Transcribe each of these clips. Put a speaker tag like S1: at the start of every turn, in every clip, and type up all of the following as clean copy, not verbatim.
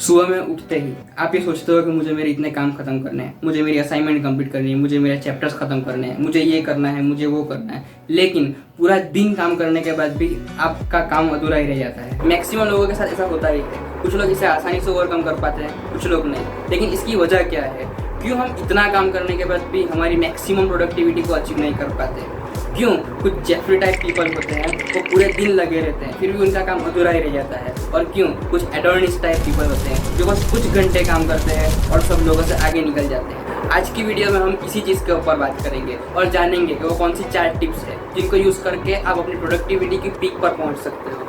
S1: सुबह में उठते ही आप ये सोचते हो कि मुझे मेरे इतने काम खत्म करने हैं, मुझे मेरी असाइनमेंट कंप्लीट करनी है, मुझे मेरे चैप्टर्स खत्म करने हैं, मुझे ये करना है, मुझे वो करना है। लेकिन पूरा दिन काम करने के बाद भी आपका काम अधूरा ही रह जाता है। मैक्सिमम लोगों के साथ ऐसा होता ही है। कुछ लोग इसे आसानी से ओवरकम कर पाते हैं, कुछ लोग नहीं। लेकिन इसकी वजह क्या है? क्यों हम इतना काम करने के बाद भी हमारी मैक्सिमम प्रोडक्टिविटी को अचीव नहीं कर पाते? क्यों कुछ जेफरी टाइप पीपल होते हैं वो पूरे दिन लगे रहते हैं फिर भी उनका काम अधूरा ही रह जाता है? और क्यों कुछ एडोनिस्ट टाइप पीपल होते हैं जो बस कुछ घंटे काम करते हैं और सब लोगों से आगे निकल जाते हैं? आज की वीडियो में हम इसी चीज़ के ऊपर बात करेंगे और जानेंगे कि वो कौन सी 4 टिप्स है जिनको यूज़ करके आप अपनी प्रोडक्टिविटी की पीक पर पहुँच सकते हो।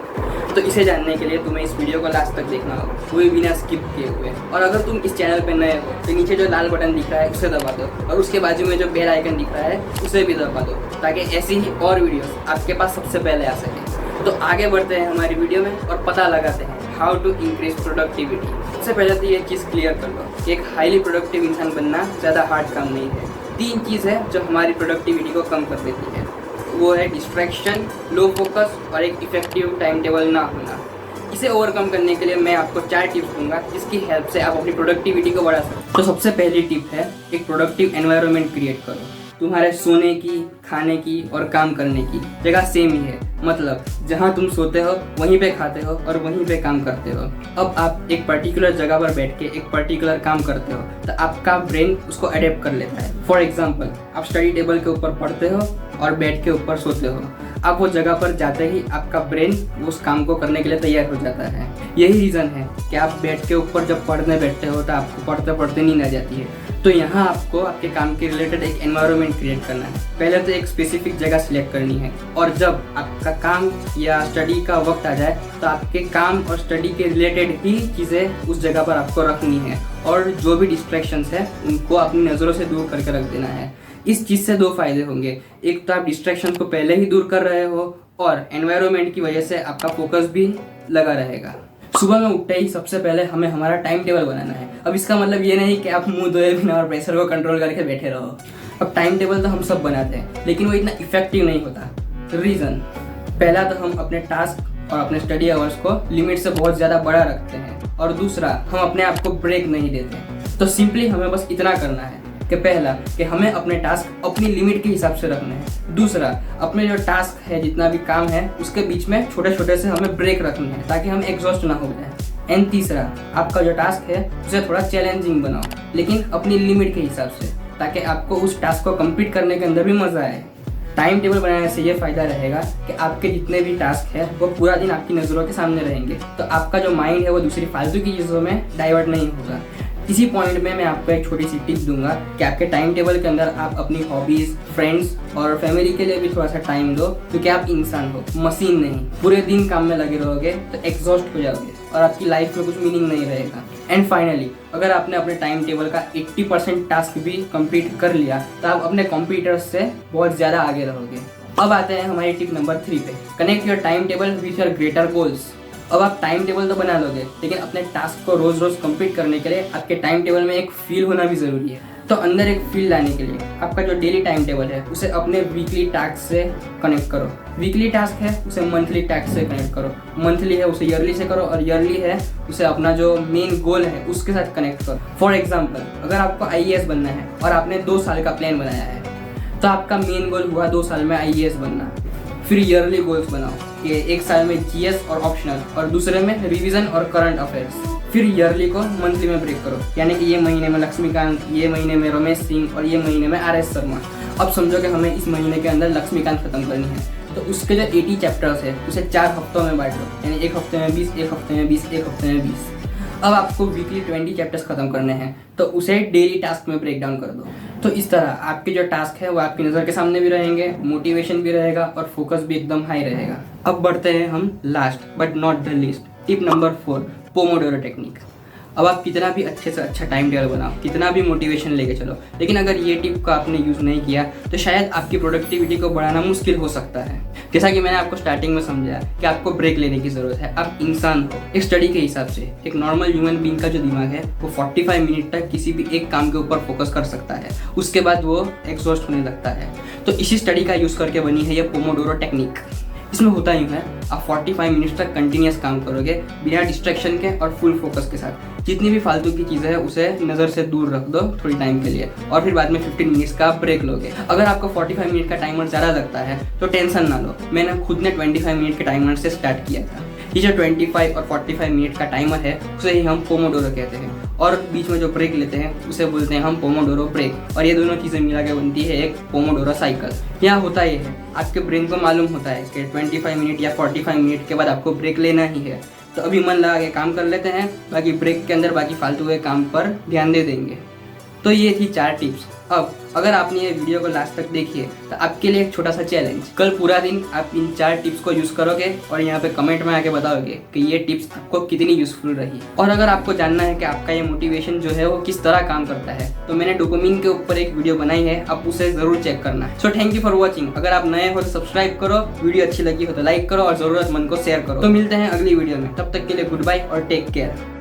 S1: तो इसे जानने के लिए तुम्हें इस वीडियो को लास्ट तक देखना होगा, वो भी बिना स्किप किए हुए। और अगर तुम इस चैनल पे नए हो तो नीचे जो लाल बटन दिख रहा है उसे दबा दो और उसके बाजू में जो बेल आइकन दिख रहा है उसे भी दबा दो ताकि ऐसी ही और वीडियोस आपके पास सबसे पहले आ सके। तो आगे बढ़ते हैं हमारी वीडियो में और पता लगाते हैं हाउ टू इंक्रीज प्रोडक्टिविटी। सबसे पहले तो ये चीज़ क्लियर कर लो कि एक हाईली प्रोडक्टिव इंसान बनना ज़्यादा हार्ड काम नहीं है। 3 चीज़ है जो हमारी प्रोडक्टिविटी को कम कर देती है, वो है डिस्ट्रैक्शन, लो फोकस और एक इफेक्टिव टाइम टेबल ना होना। इसे ओवरकम करने के लिए मैं आपको 4 टिप्स दूंगा जिसकी हेल्प से आप अपनी प्रोडक्टिविटी को बढ़ा सकते हो। तो सबसे पहली टिप है एक प्रोडक्टिव एनवायरनमेंट क्रिएट करो। तुम्हारे सोने की, खाने की और काम करने की जगह सेम ही है। मतलब जहाँ तुम सोते हो वहीं पे खाते हो और वहीं पे काम करते हो। अब आप एक पर्टिकुलर जगह पर बैठ के एक पर्टिकुलर काम करते हो तो आपका ब्रेन उसको अडेप्ट कर लेता है। फॉर एग्जाम्पल, आप स्टडी टेबल के ऊपर पढ़ते हो और बेड के ऊपर सोते हो। आप वो जगह पर जाते ही आपका ब्रेन उस काम को करने के लिए तैयार हो जाता है। यही रीज़न है कि आप बेड के ऊपर जब पढ़ने बैठते हो तो आपको पढ़ते पढ़ते नींद आ जाती है। तो यहाँ आपको आपके काम के रिलेटेड एक एनवायरनमेंट क्रिएट करना है। पहले तो एक स्पेसिफिक जगह सिलेक्ट करनी है और जब आपका काम या स्टडी का वक्त आ जाए तो आपके काम और स्टडी के रिलेटेड ही चीज़ें उस जगह पर आपको रखनी है और जो भी डिस्ट्रैक्शंस है उनको अपनी नज़रों से दूर करके रख देना है। इस चीज़ से 2 फायदे होंगे। एक तो आप डिस्ट्रैक्शन को पहले ही दूर कर रहे हो और एनवायरनमेंट की वजह से आपका फोकस भी लगा रहेगा। सुबह में उठते ही सबसे पहले हमें हमारा टाइम टेबल बनाना है। अब इसका मतलब ये नहीं कि आप मुंह धोए बिना और प्रेशर को कंट्रोल करके बैठे रहो। अब टाइम टेबल तो हम सब बनाते हैं लेकिन वो इतना इफेक्टिव नहीं होता। रीज़न, पहला तो हम अपने टास्क और अपने स्टडी आवर्स को लिमिट से बहुत ज़्यादा बड़ा रखते हैं और दूसरा हम अपने आप को ब्रेक नहीं देते। तो सिंपली हमें बस इतना करना है कि पहला कि हमें अपने टास्क अपनी लिमिट के हिसाब से रखने हैं। दूसरा, अपने जो टास्क है जितना भी काम है उसके बीच में छोटे छोटे से हमें ब्रेक रखने हैं ताकि हम एग्जॉस्ट ना हो जाए। एंड तीसरा, आपका जो टास्क है उसे थोड़ा चैलेंजिंग बनाओ लेकिन अपनी लिमिट के हिसाब से ताकि आपको उस टास्क को कंप्लीट करने के अंदर भी मज़ा आए। टाइम टेबल बनाने से ये फ़ायदा रहेगा कि आपके जितने भी टास्क है वो पूरा दिन आपकी नज़रों के सामने रहेंगे तो आपका जो माइंड है वो दूसरी फालतू की चीज़ों में डाइवर्ट नहीं होगा। इसी पॉइंट में मैं आपको एक छोटी सी टिप दूंगा कि आपके टाइम टेबल के अंदर आप अपनी हॉबीज़, फ्रेंड्स और फैमिली के लिए भी थोड़ा सा टाइम दो क्योंकि आप इंसान हो, मशीन नहीं। पूरे दिन काम में लगे रहोगे तो एग्जॉस्ट हो जाओगे और आपकी लाइफ में कुछ मीनिंग नहीं रहेगा। एंड फाइनली, अगर आपने अपने टाइम टेबल का 80% टास्क भी कंप्लीट कर लिया तो आप अपने कंप्यूटर से बहुत ज़्यादा आगे रहोगे। अब आते हैं हमारी टिप नंबर 3 पे, connect your time table with your greater goals. अब आप टाइम टेबल तो बना लोगे लेकिन अपने टास्क को रोज़ रोज़ कंप्लीट करने के लिए आपके टाइम टेबल में एक फील होना भी ज़रूरी है। तो अंदर एक फील लाने के लिए आपका जो डेली टाइम टेबल है उसे अपने वीकली टास्क से कनेक्ट करो। वीकली टास्क है उसे मंथली टास्क से कनेक्ट करो। मंथली है उसे ईयरली से करो और ईयरली है उसे अपना जो मेन गोल है उसके साथ कनेक्ट करो। फॉर एग्जाम्पल, अगर आपको IAS बनना है और आपने 2 साल का प्लान बनाया है तो आपका मेन गोल हुआ 2 साल में IAS बनना। फिर ईयरली गोल्स बनाओ कि 1 साल में GS और ऑप्शनल और दूसरे में रिवीजन और करंट अफेयर्स। फिर ईयरली को मंथली में ब्रेक करो, यानी कि ये महीने में लक्ष्मीकांत, ये महीने में रमेश सिंह और ये महीने में RS शर्मा। अब समझो कि हमें इस महीने के अंदर लक्ष्मीकांत खत्म करनी है तो उसके जो 80 चैप्टर्स है उसे 4 हफ्तों में बांट लो, यानी 1 हफ्ते में 20, 1 हफ्ते में 20, 1 हफ्ते में 20। अब आपको वीकली 20 चैप्टर्स खत्म करने हैं तो उसे डेली टास्क में ब्रेक डाउन कर दो। तो इस तरह आपके जो टास्क है वो आपकी नज़र के सामने भी रहेंगे, मोटिवेशन भी रहेगा और फोकस भी एकदम हाई रहेगा। अब बढ़ते हैं हम last but not the least, tip number 4, Pomodoro technique. अब आप कितना भी अच्छे से अच्छा टाइम टेबल बनाओ, कितना भी मोटिवेशन लेके चलो, लेकिन अगर ये टिप का आपने यूज़ नहीं किया तो शायद आपकी प्रोडक्टिविटी को बढ़ाना मुश्किल हो सकता है। जैसा कि मैंने आपको स्टार्टिंग में समझाया कि आपको ब्रेक लेने की ज़रूरत है। आप इंसान हो। एक स्टडी के हिसाब से एक नॉर्मल ह्यूमन बीइंग का जो दिमाग है वो 45 मिनट तक किसी भी एक काम के ऊपर फोकस कर सकता है, उसके बाद वो एग्जॉस्ट होने लगता है। तो इसी स्टडी का यूज़ करके बनी है ये पोमोडोरो टेक्निक। इसमें होता ही है, आप 45 मिनट्स तक कंटिन्यूस काम करोगे बिना डिस्ट्रैक्शन के और फुल फोकस के साथ। जितनी भी फालतू की चीज़ें हैं उसे नज़र से दूर रख दो थोड़ी टाइम के लिए, और फिर बाद में 15 मिनट्स का ब्रेक लोगे। अगर आपको 45 मिनट का टाइमर ज़्यादा लगता है तो टेंशन ना लो, मैंने खुद ने 25 मिनट के टाइमर से स्टार्ट किया था। ये जो 25 और 45 मिनट का टाइमर है उसे ही हम पोमोडोरो कहते हैं, और बीच में जो ब्रेक लेते हैं उसे बोलते हैं हम पोमोडोरो ब्रेक, और ये दोनों चीज़ें मिला के बनती है एक पोमोडोरो साइकिल। यहाँ होता ये है, आपके ब्रेन को मालूम होता है कि 25 मिनट या 45 मिनट के बाद आपको ब्रेक लेना ही है, तो अभी मन लगा के काम कर लेते हैं, बाकी ब्रेक के अंदर बाकी फालतू के काम पर ध्यान दे देंगे। तो ये थी 4 टिप्स। अब अगर आपने ये वीडियो को लास्ट तक देखी है तो आपके लिए एक छोटा सा चैलेंज, कल पूरा दिन आप इन 4 टिप्स को यूज़ करोगे और यहाँ पे कमेंट में आके बताओगे कि ये टिप्स आपको कितनी यूज़फुल रही। और अगर आपको जानना है कि आपका ये मोटिवेशन जो है वो किस तरह काम करता है तो मैंने डोपामिन के ऊपर एक वीडियो बनाई है, आप उसे ज़रूर चेक करना। So thank you for watching. अगर आप नए हो तो सब्सक्राइब करो, वीडियो अच्छी लगी हो तो लाइक करो और ज़रूरतमंद को शेयर करो। तो मिलते हैं अगली वीडियो में, तब तक के लिए गुड बाय और टेक केयर।